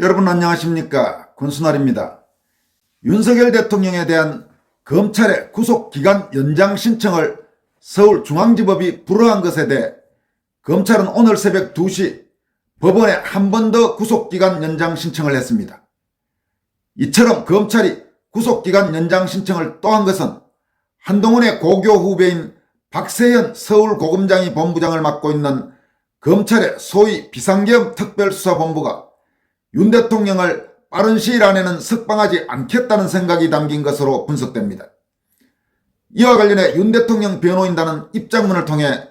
여러분 안녕하십니까? 권순환입니다. 윤석열 대통령에 대한 검찰의 구속기간 연장 신청을 서울중앙지법이 불허한 것에 대해 검찰은 오늘 새벽 2시 법원에 한 번 더 구속기간 연장 신청을 했습니다. 이처럼 검찰이 구속기간 연장 신청을 또 한 것은 한동훈의 고교 후배인 박세현 서울고검장이 본부장을 맡고 있는 검찰의 소위 비상계엄 특별수사본부가 윤 대통령을 빠른 시일 안에는 석방하지 않겠다는 생각이 담긴 것으로 분석됩니다. 이와 관련해 윤 대통령 변호인단은 입장문을 통해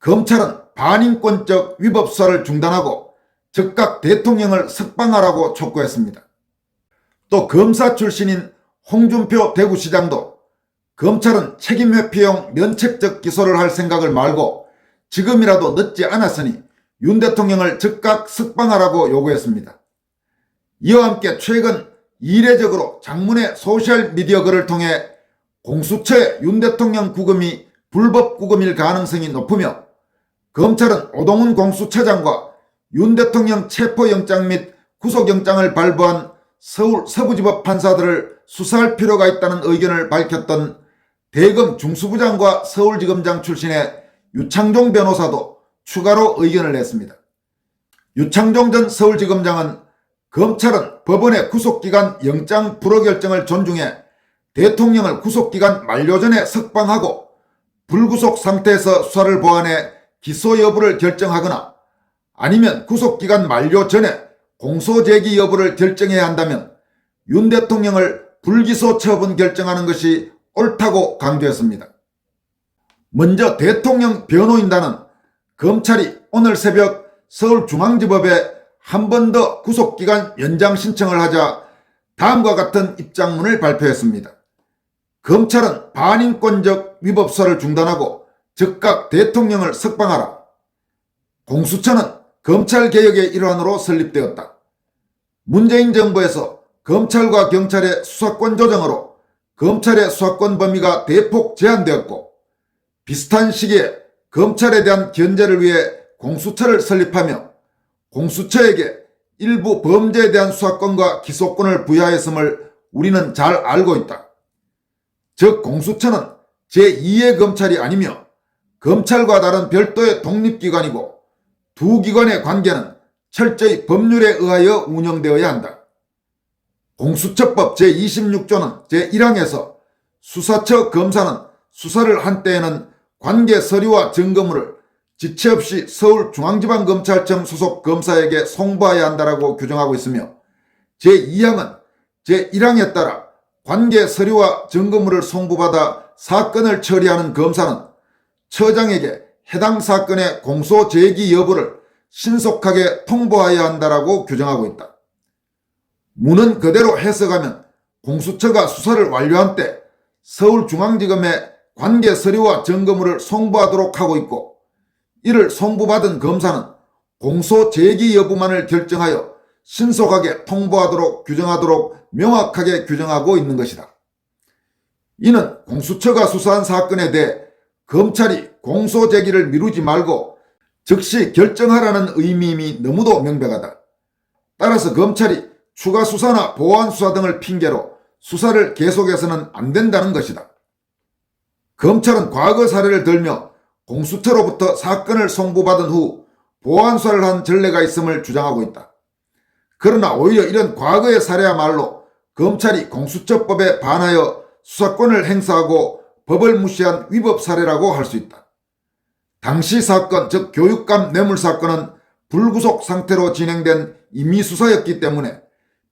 검찰은 반인권적 위법 수사를 중단하고 즉각 대통령을 석방하라고 촉구했습니다. 또 검사 출신인 홍준표 대구시장도 검찰은 책임회피용 면책적 기소를 할 생각을 말고 지금이라도 늦지 않았으니 윤 대통령을 즉각 석방하라고 요구했습니다. 이와 함께 최근 이례적으로 장문의 소셜미디어 글을 통해 공수처의 윤 대통령 구금이 불법 구금일 가능성이 높으며 검찰은 오동훈 공수처장과 윤 대통령 체포영장 및 구속영장을 발부한 서울 서부지법 판사들을 수사할 필요가 있다는 의견을 밝혔던 대검 중수부장과 서울지검장 출신의 유창종 변호사도 추가로 의견을 냈습니다. 유창종 전 서울지검장은 검찰은 법원의 구속기간 영장 불허 결정을 존중해 대통령을 구속기간 만료 전에 석방하고 불구속 상태에서 수사를 보완해 기소 여부를 결정하거나 아니면 구속기간 만료 전에 공소제기 여부를 결정해야 한다면 윤 대통령을 불기소 처분 결정하는 것이 옳다고 강조했습니다. 먼저 대통령 변호인단은 검찰이 오늘 새벽 서울중앙지법에 한 번 더 구속기간 연장 신청을 하자 다음과 같은 입장문을 발표했습니다. 검찰은 반인권적 위법 수사를 중단하고 즉각 대통령을 석방하라. 공수처는 검찰개혁의 일환으로 설립되었다. 문재인 정부에서 검찰과 경찰의 수사권 조정으로 검찰의 수사권 범위가 대폭 제한되었고 비슷한 시기에 검찰에 대한 견제를 위해 공수처를 설립하며 공수처에게 일부 범죄에 대한 수사권과 기소권을 부여하였음을 우리는 잘 알고 있다. 즉 공수처는 제2의 검찰이 아니며 검찰과 다른 별도의 독립기관이고 두 기관의 관계는 철저히 법률에 의하여 운영되어야 한다. 공수처법 제26조는 제1항에서 수사처 검사는 수사를 한 때에는 관계 서류와 증거물을 지체 없이 서울중앙지방검찰청 소속 검사에게 송부해야 한다라고 규정하고 있으며 제2항은 제1항에 따라 관계 서류와 증거물을 송부받아 사건을 처리하는 검사는 처장에게 해당 사건의 공소 제기 여부를 신속하게 통보해야 한다라고 규정하고 있다. 문은 그대로 해석하면 공수처가 수사를 완료한 때 서울중앙지검에 관계 서류와 증거물을 송부하도록 하고 있고 이를 송부받은 검사는 공소 제기 여부만을 결정하여 신속하게 통보하도록 규정하도록 명확하게 규정하고 있는 것이다. 이는 공수처가 수사한 사건에 대해 검찰이 공소 제기를 미루지 말고 즉시 결정하라는 의미임이 너무도 명백하다. 따라서 검찰이 추가 수사나 보완 수사 등을 핑계로 수사를 계속해서는 안 된다는 것이다. 검찰은 과거 사례를 들며 공수처로부터 사건을 송부받은 후 보완 수사를 한 전례가 있음을 주장하고 있다. 그러나 오히려 이런 과거의 사례야말로 검찰이 공수처법에 반하여 수사권을 행사하고 법을 무시한 위법 사례라고 할 수 있다. 당시 사건 즉 교육감 뇌물 사건은 불구속 상태로 진행된 임의수사였기 때문에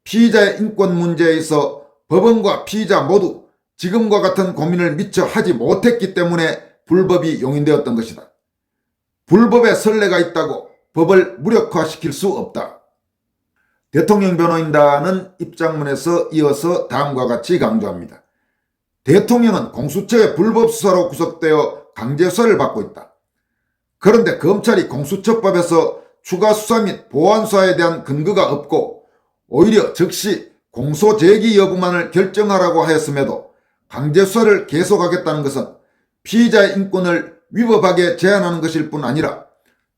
피의자의 인권 문제에 있어 법원과 피의자 모두 지금과 같은 고민을 미처 하지 못했기 때문에 불법이 용인되었던 것이다. 불법에 선례가 있다고 법을 무력화시킬 수 없다. 대통령 변호인단은 입장문에서 이어서 다음과 같이 강조합니다. 대통령은 공수처의 불법 수사로 구속되어 강제 수사를 받고 있다. 그런데 검찰이 공수처법에서 추가 수사 및 보완 수사에 대한 근거가 없고 오히려 즉시 공소 제기 여부만을 결정하라고 하였음에도 강제 수사를 계속하겠다는 것은 피의자의 인권을 위법하게 제한하는 것일 뿐 아니라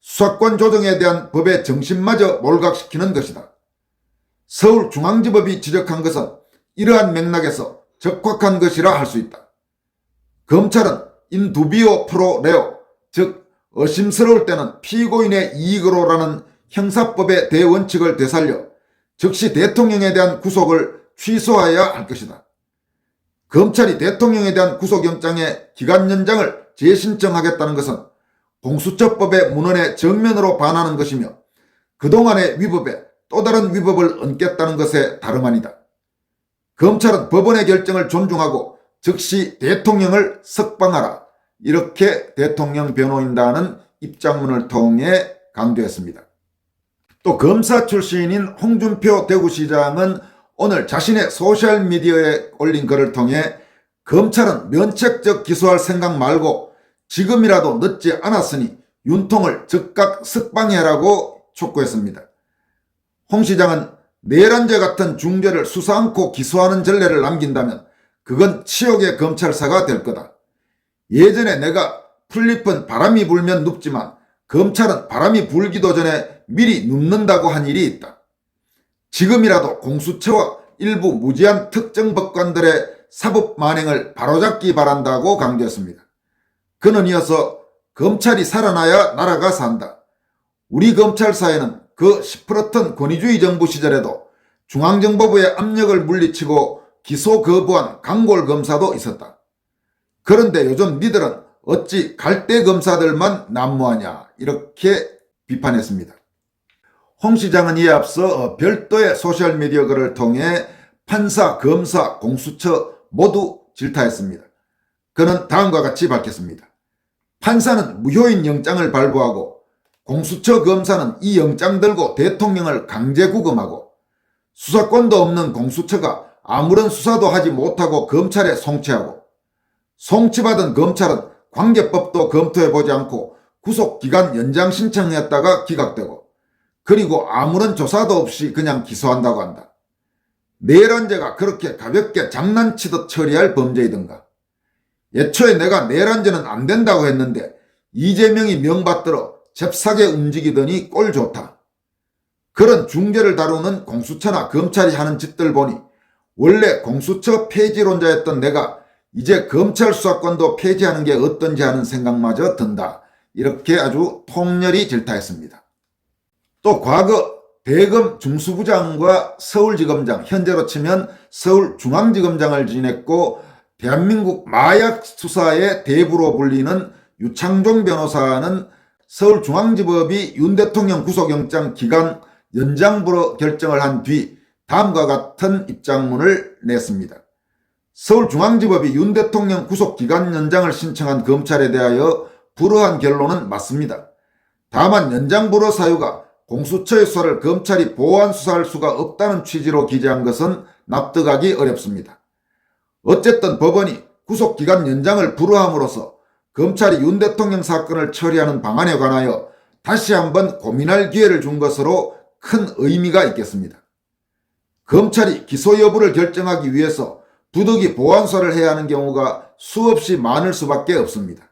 수사권 조정에 대한 법의 정신마저 몰각시키는 것이다. 서울중앙지법이 지적한 것은 이러한 맥락에서 적확한 것이라 할 수 있다. 검찰은 인두비오 프로 레오, 즉 의심스러울 때는 피고인의 이익으로라는 형사법의 대원칙을 되살려 즉시 대통령에 대한 구속을 취소해야 할 것이다. 검찰이 대통령에 대한 구속영장의 기간 연장을 재신청하겠다는 것은 공수처법의 문헌에 정면으로 반하는 것이며 그동안의 위법에 또 다른 위법을 얹겠다는 것에 다름 아니다. 검찰은 법원의 결정을 존중하고 즉시 대통령을 석방하라, 이렇게 대통령 변호인단은 입장문을 통해 강조했습니다. 또 검사 출신인 홍준표 대구시장은 오늘 자신의 소셜미디어에 올린 글을 통해 검찰은 면책적 기소할 생각 말고 지금이라도 늦지 않았으니 윤통을 즉각 석방해라고 촉구했습니다. 홍 시장은 내란죄 같은 중죄를 수사 않고 기소하는 전례를 남긴다면 그건 치욕의 검찰사가 될 거다. 예전에 내가 풀잎은 바람이 불면 눕지만 검찰은 바람이 불기도 전에 미리 눕는다고 한 일이 있다. 지금이라도 공수처와 일부 무지한 특정 법관들의 사법 만행을 바로잡기 바란다고 강조했습니다. 그는 이어서 검찰이 살아나야 나라가 산다. 우리 검찰사에는 그 시퍼렇던 권위주의 정부 시절에도 중앙정보부의 압력을 물리치고 기소 거부한 강골 검사도 있었다. 그런데 요즘 니들은 어찌 갈대 검사들만 난무하냐, 이렇게 비판했습니다. 홍 시장은 이에 앞서 별도의 소셜미디어 글을 통해 판사, 검사, 공수처 모두 질타했습니다. 그는 다음과 같이 밝혔습니다. 판사는 무효인 영장을 발부하고 공수처 검사는 이 영장 들고 대통령을 강제 구금하고 수사권도 없는 공수처가 아무런 수사도 하지 못하고 검찰에 송치하고 송치받은 검찰은 관계법도 검토해보지 않고 구속기간 연장 신청했다가 기각되고 그리고 아무런 조사도 없이 그냥 기소한다고 한다. 내란죄가 그렇게 가볍게 장난치듯 처리할 범죄이든가. 애초에 내가 내란죄는 안 된다고 했는데 이재명이 명받들어 잽싸게 움직이더니 꼴 좋다. 그런 중죄를 다루는 공수처나 검찰이 하는 짓들 보니 원래 공수처 폐지론자였던 내가 이제 검찰 수사권도 폐지하는 게 어떤지 하는 생각마저 든다. 이렇게 아주 통렬히 질타했습니다. 또 과거 대검 중수부장과 서울지검장, 현재로 치면 서울중앙지검장을 지냈고 대한민국 마약 수사의 대부로 불리는 유창종 변호사는 서울중앙지법이 윤 대통령 구속영장 기간 연장부로 결정을 한 뒤 다음과 같은 입장문을 냈습니다. 서울중앙지법이 윤 대통령 구속기간 연장을 신청한 검찰에 대하여 불허한 결론은 맞습니다. 다만 연장불허 사유가 공수처의 수사를 검찰이 보완 수사할 수가 없다는 취지로 기재한 것은 납득하기 어렵습니다. 어쨌든 법원이 구속기간 연장을 불허함으로써 검찰이 윤 대통령 사건을 처리하는 방안에 관하여 다시 한번 고민할 기회를 준 것으로 큰 의미가 있겠습니다. 검찰이 기소 여부를 결정하기 위해서 부득이 보완수사를 해야 하는 경우가 수없이 많을 수밖에 없습니다.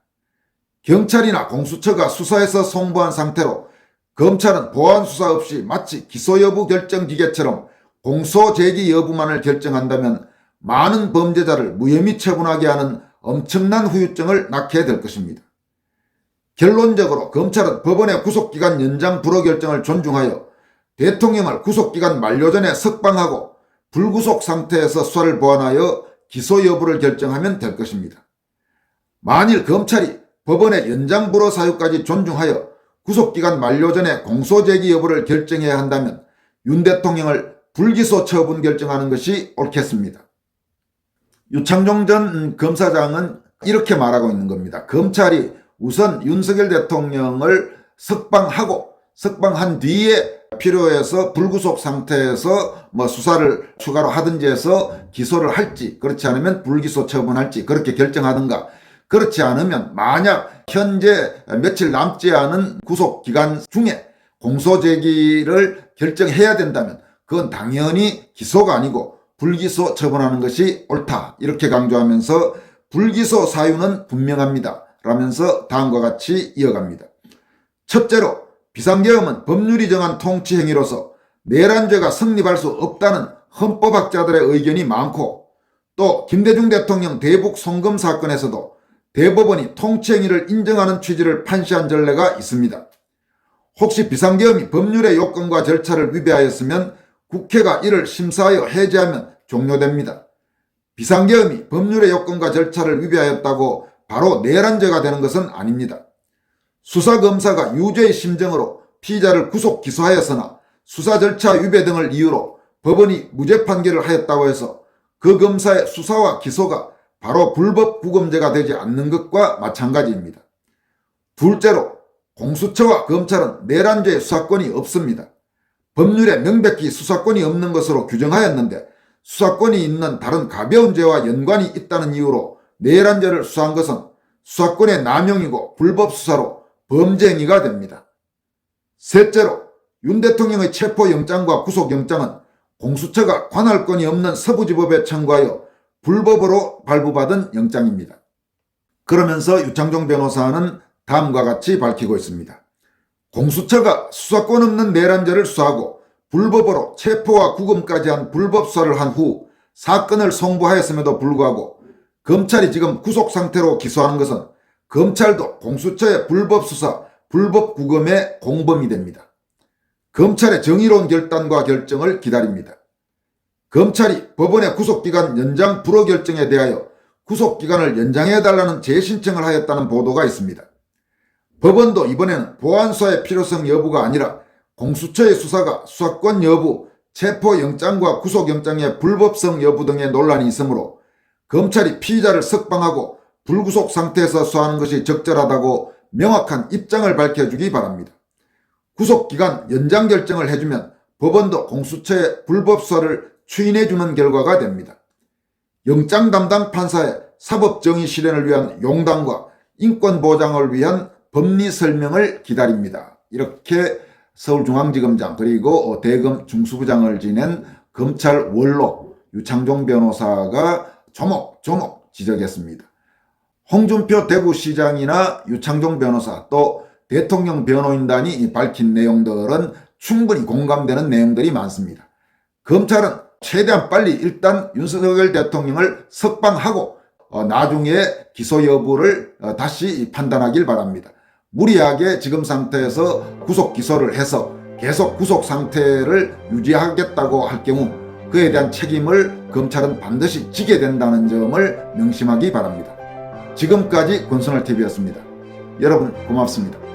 경찰이나 공수처가 수사에서 송부한 상태로 검찰은 보완수사 없이 마치 기소 여부 결정 기계처럼 공소 제기 여부만을 결정한다면 많은 범죄자를 무혐의 처분하게 하는 엄청난 후유증을 낳게 될 것입니다. 결론적으로 검찰은 법원의 구속기간 연장 불허 결정을 존중하여 대통령을 구속기간 만료 전에 석방하고 불구속 상태에서 수사를 보완하여 기소 여부를 결정하면 될 것입니다. 만일 검찰이 법원의 연장 불허 사유까지 존중하여 구속기간 만료 전에 공소제기 여부를 결정해야 한다면 윤 대통령을 불기소 처분 결정하는 것이 옳겠습니다. 유창종 전 검사장은 이렇게 말하고 있는 겁니다. 검찰이 우선 윤석열 대통령을 석방한 뒤에 필요해서 불구속 상태에서 수사를 추가로 하든지 해서 기소를 할지, 그렇지 않으면 불기소 처분할지 그렇게 결정하든가, 그렇지 않으면 만약 현재 며칠 남지 않은 구속기간 중에 공소제기를 결정해야 된다면 그건 당연히 기소가 아니고 불기소 처분하는 것이 옳다, 이렇게 강조하면서 불기소 사유는 분명합니다 라면서 다음과 같이 이어갑니다. 첫째로 비상계엄은 법률이 정한 통치행위로서 내란죄가 성립할 수 없다는 헌법학자들의 의견이 많고, 또 김대중 대통령 대북 송금 사건에서도 대법원이 통치행위를 인정하는 취지를 판시한 전례가 있습니다. 혹시 비상계엄이 법률의 요건과 절차를 위배하였으면 국회가 이를 심사하여 해제하면 종료됩니다. 비상계엄이 법률의 요건과 절차를 위배하였다고 바로 내란죄가 되는 것은 아닙니다. 수사검사가 유죄의 심정으로 피의자를 구속 기소하였으나 수사 절차 위배 등을 이유로 법원이 무죄 판결을 하였다고 해서 그 검사의 수사와 기소가 바로 불법 구금죄가 되지 않는 것과 마찬가지입니다. 둘째로 공수처와 검찰은 내란죄의 수사권이 없습니다. 법률에 명백히 수사권이 없는 것으로 규정하였는데 수사권이 있는 다른 가벼운 죄와 연관이 있다는 이유로 내란죄를 수사한 것은 수사권의 남용이고 불법 수사로 범죄 행위가 됩니다. 셋째로 윤 대통령의 체포영장과 구속영장은 공수처가 관할권이 없는 서부지법에 청구하여 불법으로 발부받은 영장입니다. 그러면서 유창종 변호사는 다음과 같이 밝히고 있습니다. 공수처가 수사권 없는 내란죄를 수사하고 불법으로 체포와 구금까지 한 불법 수사를 한 후 사건을 송부하였음에도 불구하고 검찰이 지금 구속 상태로 기소하는 것은 검찰도 공수처의 불법 수사, 불법 구금의 공범이 됩니다. 검찰의 정의로운 결단과 결정을 기다립니다. 검찰이 법원의 구속기간 연장 불허 결정에 대하여 구속기간을 연장해달라는 재신청을 하였다는 보도가 있습니다. 법원도 이번에는 보안수사의 필요성 여부가 아니라 공수처의 수사가 수사권 여부, 체포영장과 구속영장의 불법성 여부 등의 논란이 있으므로 검찰이 피의자를 석방하고 불구속 상태에서 수사하는 것이 적절하다고 명확한 입장을 밝혀주기 바랍니다. 구속기간 연장 결정을 해주면 법원도 공수처의 불법 수사를 추인해주는 결과가 됩니다. 영장 담당 판사의 사법정의 실현을 위한 용단과 인권 보장을 위한 법리 설명을 기다립니다. 이렇게 서울중앙지검장 그리고 대검 중수부장을 지낸 검찰 원로 유창종 변호사가 조목조목 지적했습니다. 홍준표 대구시장이나 유창종 변호사 또 대통령 변호인단이 밝힌 내용들은 충분히 공감되는 내용들이 많습니다. 검찰은 최대한 빨리 일단 윤석열 대통령을 석방하고 나중에 기소 여부를 다시 판단하길 바랍니다. 무리하게 지금 상태에서 구속 기소를 해서 계속 구속 상태를 유지하겠다고 할 경우 그에 대한 책임을 검찰은 반드시 지게 된다는 점을 명심하기 바랍니다. 지금까지 권순월TV였습니다. 여러분 고맙습니다.